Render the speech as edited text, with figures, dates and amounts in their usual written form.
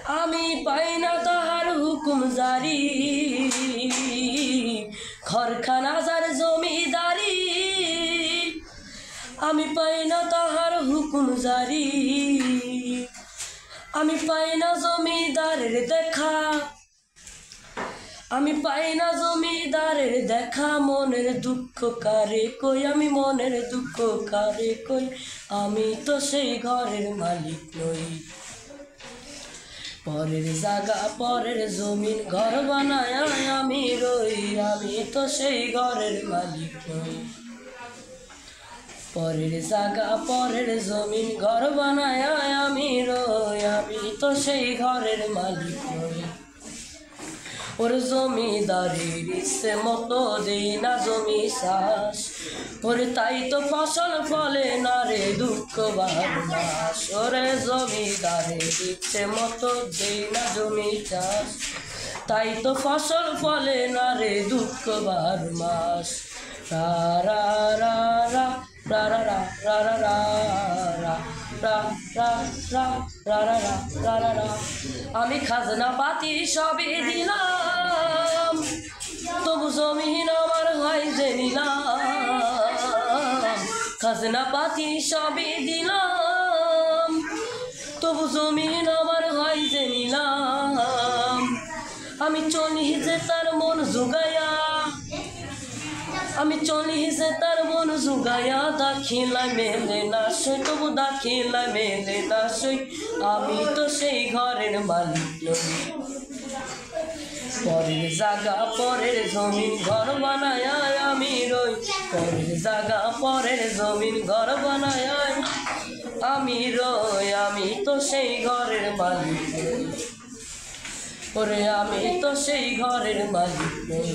আমি পাই না তাহার হুকুম জারি, ঘরখানা যার জমিদারি। আমি পাই না তাহার হুকুম জারি, আমি পাই না জমিদারের দেখা, আমি পাই না জমিদারের দেখা। মনের দুঃখ কারে কই, আমি মনের দুঃখ কারে কই, আমি তো সেই ঘরের মালিক নই। পরের জায়গা পরের জমিন ঘর বানায় আমি রই, আমি তো সেই ঘরের মালিক নই। পরের জায়গা পরের জমিন ঘর বানায় আমি রই, আমি তো সেই ঘরের মালিক নই। ওর জমিদারির ইচ্ছে মতো দেই না জমি চাষ, ওরে তাই তো ফসল ফলে না রে দুঃখ বারমাস। ওরে জমিদারির ইচ্ছে মতো দেই না জমি চাষ, তাই তো ফসল ফলে না রে দুঃখ বারমাস। রা রা রা রা রা রা রা রা রা রা রা রা রা রা রা রা রা রা। আমি খাজনা পাতি সবই দিলাম, তবু জমিন আমার হয় যে নিলাম। খাজনা পাতি সবই দিলাম, তবু জমিন আমার হয় যে নিলাম। আমি চলি যে তার মন জুগায়া, আমি চলি যে তার মন জুগায়া। দাখিলা মেলে না সই, তবু দাখিলা মেলে না সই, আমি তো সেই ঘরের মালিক নই। পরের জায়গা পরের জমিন ঘর বানায় আমি রই, পরের জায়গা পরের জমিন ঘর বানায় আমি রই, আমি তো সেই ঘরের মালিক নই। ওরে আমি তো সেই ঘরের মালিক নই।